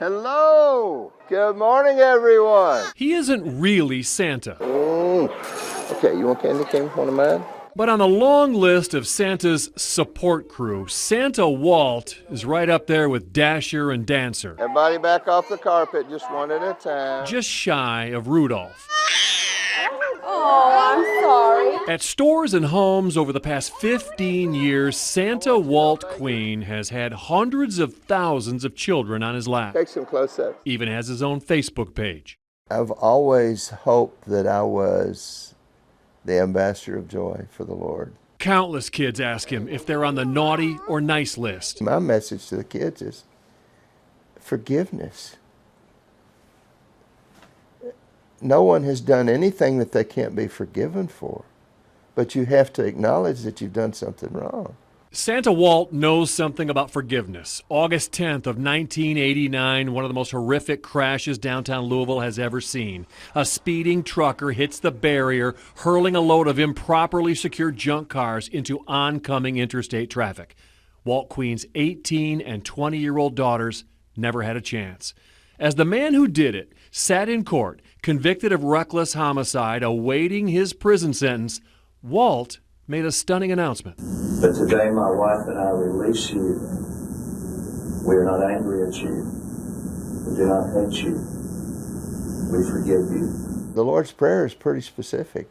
Hello. Good morning, everyone. He isn't really Santa. Okay, you want candy cane, one of mine? But on the long list of Santa's support crew, Santa Walt is right up there with Dasher and Dancer. Everybody back off the carpet, just one at a time. Just shy of Rudolph. Oh, I'm sorry. At stores and homes over the past 15 years, Santa Walt Queen has had hundreds of thousands of children on his lap. Take some close-ups. Even has his own Facebook page. I've always hoped that I was the ambassador of joy for the Lord. Countless kids ask him if they're on the naughty or nice list. My message to the kids is forgiveness. No one has done anything that they can't be forgiven for, but you have to acknowledge that you've done something wrong. Santa Walt knows something about forgiveness. August 10th of 1989, one of the most horrific crashes downtown Louisville has ever seen. A speeding trucker hits the barrier, hurling a load of improperly secured junk cars into oncoming interstate traffic. Walt Queen's 18 and 20-year-old daughters never had a chance. As the man who did it sat in court, convicted of reckless homicide, awaiting his prison sentence, Walt made a stunning announcement. But today my wife and I release you. We are not angry at you. We do not hate you. We forgive you. The Lord's Prayer is pretty specific.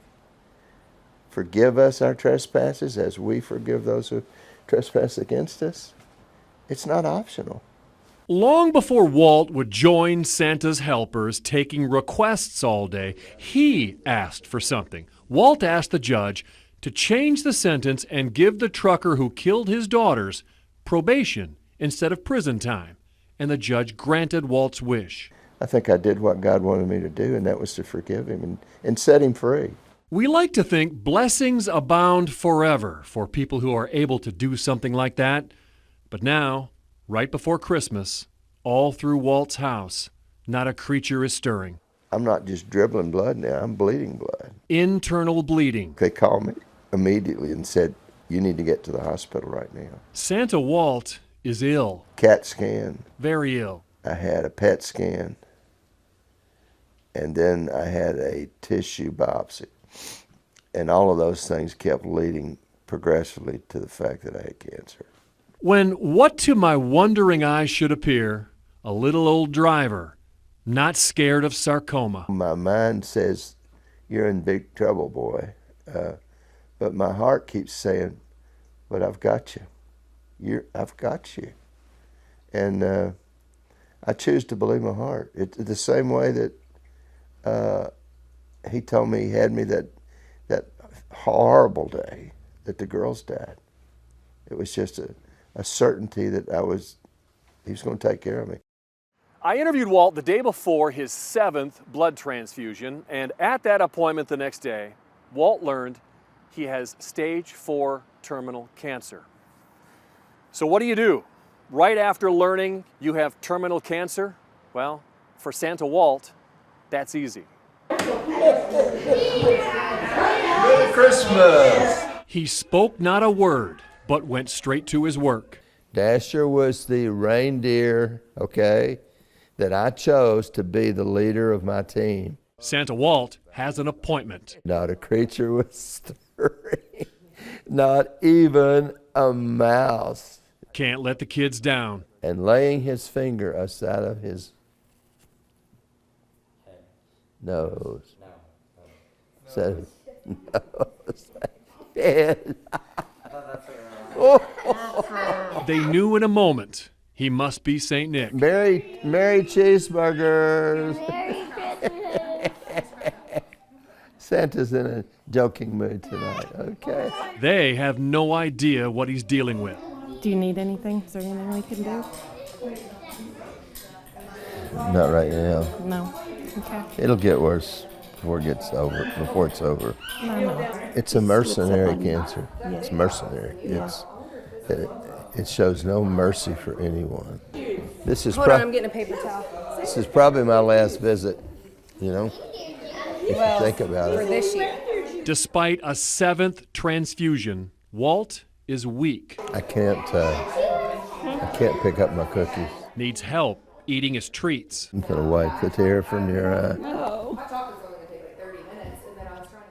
Forgive us our trespasses as we forgive those who trespass against us. It's not optional. Long before Walt would join Santa's helpers taking requests all day, he asked for something. Walt asked the judge to change the sentence and give the trucker who killed his daughters probation instead of prison time. And the judge granted Walt's wish. I think I did what God wanted me to do, and that was to forgive him and set him free. We like to think blessings abound forever for people who are able to do something like that. But now, right before Christmas, all through Walt's house, not a creature is stirring. I'm not just dribbling blood now, I'm bleeding blood. Internal bleeding. They called me immediately and said, you need to get to the hospital right now. Santa Walt is ill. CAT scan. Very ill. I had a PET scan. And then I had a tissue biopsy. And all of those things kept leading progressively to the fact that I had cancer. When what to my wondering eyes should appear, a little old driver, not scared of sarcoma. My mind says, you're in big trouble, boy. But my heart keeps saying, but I've got you. I've got you. And I choose to believe my heart. It's the same way that he told me he had me that horrible day that the girls died. It was just a certainty that he was going to take care of me. I interviewed Walt the day before his 7th blood transfusion, and at that appointment the next day, Walt learned he has stage 4 terminal cancer. So what do? Right after learning you have terminal cancer? Well, for Santa Walt, that's easy. Merry Christmas! He spoke not a word, but went straight to his work. Dasher was the reindeer, okay, that I chose to be the leader of my team. Santa Walt has an appointment. Not a creature was stirring, not even a mouse. Can't let the kids down. And laying his finger aside of his nose. Said, nose. Head. They knew in a moment he must be St. Nick. Merry cheeseburgers. Santa's in a joking mood tonight, okay? They have no idea what he's dealing with. Do you need anything? Is there anything we can do? Not right now. No. Okay. It'll get worse before it's over. No. It's a mercenary cancer. It's mercenary. It shows no mercy for anyone. This is Hold on, I'm getting a paper towel. This is probably my last visit, you know, if you think about For it. this year. Despite a 7th transfusion, Walt is weak. I can't pick up my cookies. Needs help eating his treats. I'm going to wipe the tear from your eye.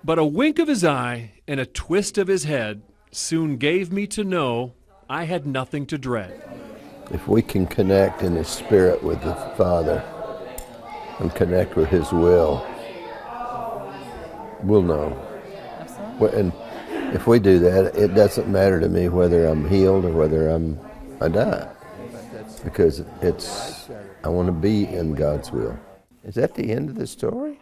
But a wink of his eye and a twist of his head soon gave me to know I had nothing to dread. If we can connect in his spirit with the Father and connect with his will, we'll know. And if we do that, it doesn't matter to me whether I'm healed or whether I die, because I want to be in God's will. Is that the end of the story?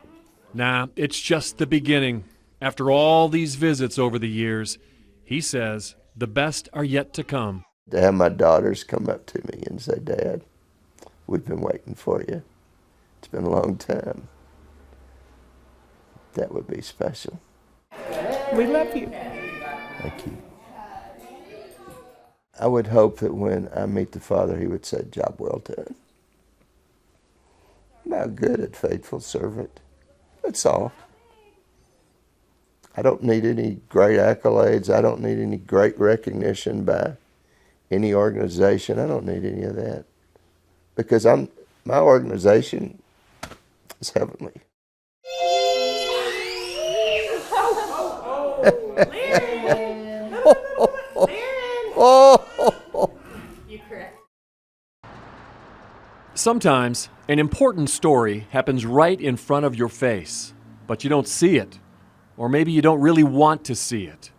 Nah, it's just the beginning. After all these visits over the years, he says the best are yet to come. To have my daughters come up to me and say, Dad, we've been waiting for you. It's been a long time. That would be special. We love you. Thank you. I would hope that when I meet the Father, he would say, job well done. Now good and faithful servant. That's all. I don't need any great accolades. I don't need any great recognition by any organization. I don't need any of that. Because my organization is heavenly. Sometimes an important story happens right in front of your face, but you don't see it, or maybe you don't really want to see it.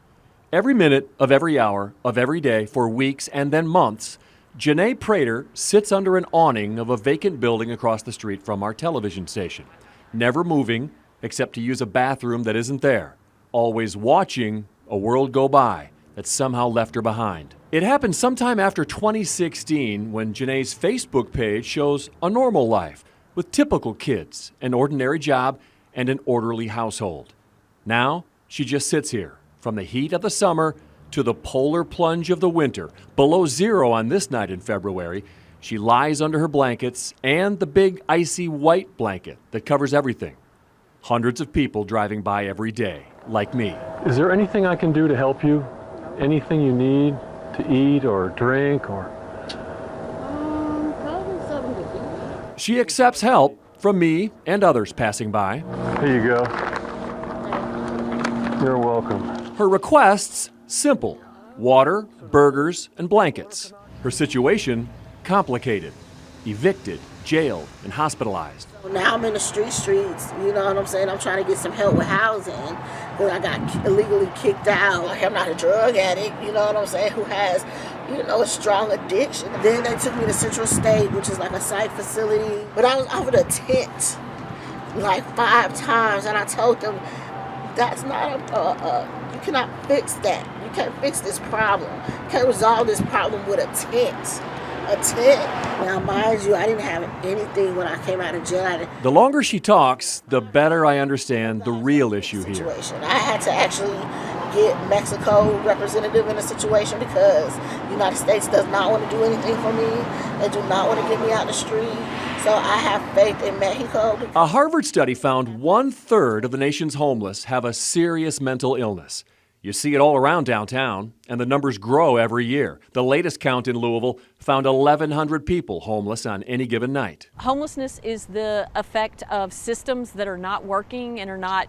Every minute of every hour of every day for weeks and then months, Janae Prater sits under an awning of a vacant building across the street from our television station, never moving except to use a bathroom that isn't there, always watching a world go by that somehow left her behind. It happened sometime after 2016 when Janae's Facebook page shows a normal life with typical kids, an ordinary job, and an orderly household. Now, she just sits here from the heat of the summer to the polar plunge of the winter. Below zero on this night in February, she lies under her blankets and the big icy white blanket that covers everything. Hundreds of people driving by every day, like me. Is there anything I can do to help you? Anything you need to eat or drink or? Probably something to eat. She accepts help from me and others passing by. Here you go. You're welcome. Her requests, simple: water, burgers, and blankets. Her situation, complicated: evicted, jailed, and hospitalized. Now I'm in the streets, you know what I'm saying? I'm trying to get some help with housing, because I got illegally kicked out. I'm not a drug addict, you know what I'm saying, who has, a strong addiction. Then they took me to Central State, which is like a psych facility. But I was offered a tent like 5 times, and I told them, that's not you cannot fix that. You can't fix this problem. You can't resolve this problem with a tent. Now, mind you, I didn't have anything when I came out of jail. The longer she talks, the better I understand the real issue here. I had to actually get Mexico representative in the situation because the United States does not want to do anything for me. They do not want to get me out the street. So I have faith in Mexico. A Harvard study found 1/3 of the nation's homeless have a serious mental illness. You see it all around downtown, and the numbers grow every year. The latest count in Louisville found 1,100 people homeless on any given night. Homelessness is the effect of systems that are not working and are not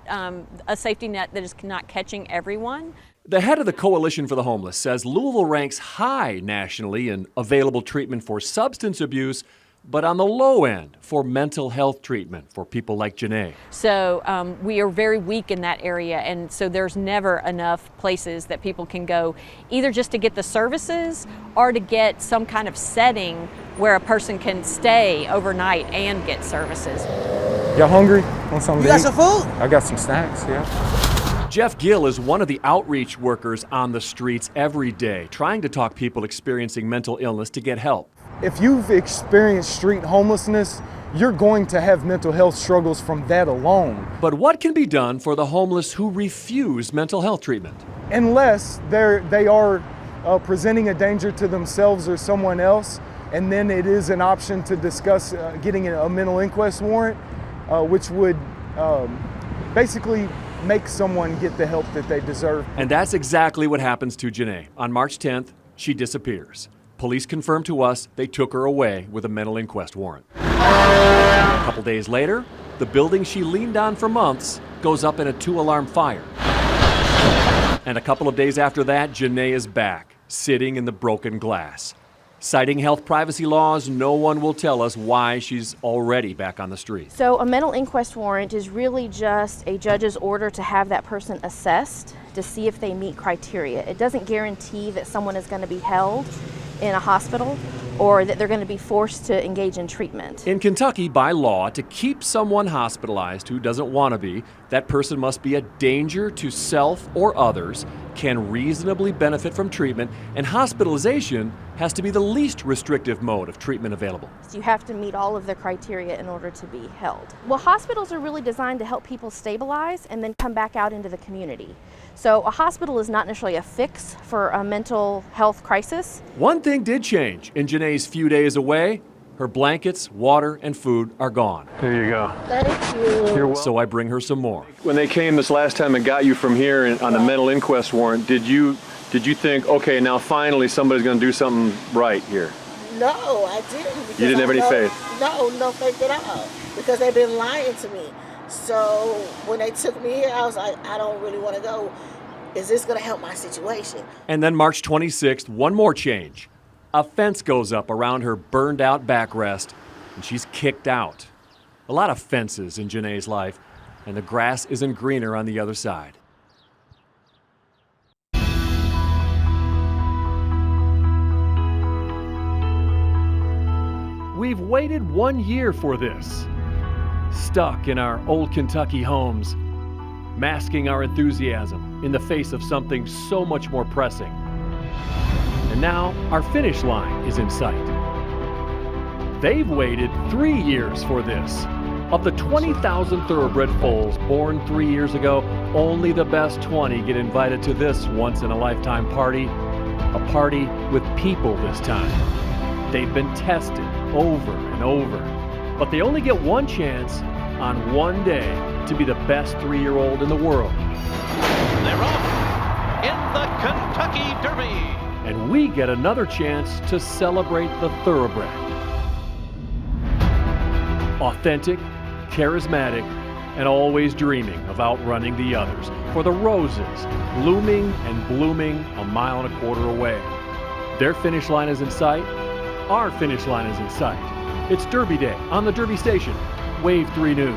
a safety net that is not catching everyone. The head of the Coalition for the Homeless says Louisville ranks high nationally in available treatment for substance abuse, but on the low end for mental health treatment for people like Janae. So we are very weak in that area, and so there's never enough places that people can go, either just to get the services or to get some kind of setting where a person can stay overnight and get services. Y'all hungry? Want something to eat? You got some food? I got some snacks, yeah. Jeff Gill is one of the outreach workers on the streets every day, trying to talk people experiencing mental illness to get help. If you've experienced street homelessness, you're going to have mental health struggles from that alone. But what can be done for the homeless who refuse mental health treatment? Unless they are presenting a danger to themselves or someone else, and then it is an option to discuss getting a mental inquest warrant, which would basically make someone get the help that they deserve. And that's exactly what happens to Janae. On March 10th, she disappears. Police confirmed to us they took her away with a mental inquest warrant. A couple days later, the building she leaned on for months goes up in a 2-alarm fire. And a couple of days after that, Janae is back, sitting in the broken glass. Citing health privacy laws, no one will tell us why she's already back on the street. So a mental inquest warrant is really just a judge's order to have that person assessed to see if they meet criteria. It doesn't guarantee that someone is going to be held in a hospital or that they're going to be forced to engage in treatment. In Kentucky, by law, to keep someone hospitalized who doesn't want to be, that person must be a danger to self or others, can reasonably benefit from treatment, and hospitalization has to be the least restrictive mode of treatment available. So you have to meet all of the criteria in order to be held. Well, hospitals are really designed to help people stabilize and then come back out into the community. So a hospital is not necessarily a fix for a mental health crisis. One thing did change in Janae's few days away. Her blankets, water, and food are gone. There you go. Thank you. You're welcome. So I bring her some more. When they came this last time and got you from here on a mental inquest warrant, did you think, okay, now finally somebody's going to do something right here? No, I didn't. Because You didn't have any faith? No faith at all. Because they've been lying to me. So when they took me here, I was like, I don't really want to go. Is this going to help my situation? And then March 26th, one more change. A fence goes up around her burned out backrest, and she's kicked out. A lot of fences in Janae's life, and the grass isn't greener on the other side. We've waited 1 year for this. Stuck in our old Kentucky homes, masking our enthusiasm in the face of something so much more pressing. And now our finish line is in sight. They've waited 3 years for this. Of the 20,000 thoroughbred foals born 3 years ago, only the best 20 get invited to this once-in-a-lifetime party. A party with people this time. They've been tested over and over, but they only get one chance on one day to be the best 3-year-old in the world. They're off in the Kentucky Derby. And we get another chance to celebrate the thoroughbred. Authentic, charismatic, and always dreaming of outrunning the others. For the roses, blooming and blooming a mile and a quarter away. Their finish line is in sight. Our finish line is in sight. It's Derby Day on the Derby Station. Wave 3 News.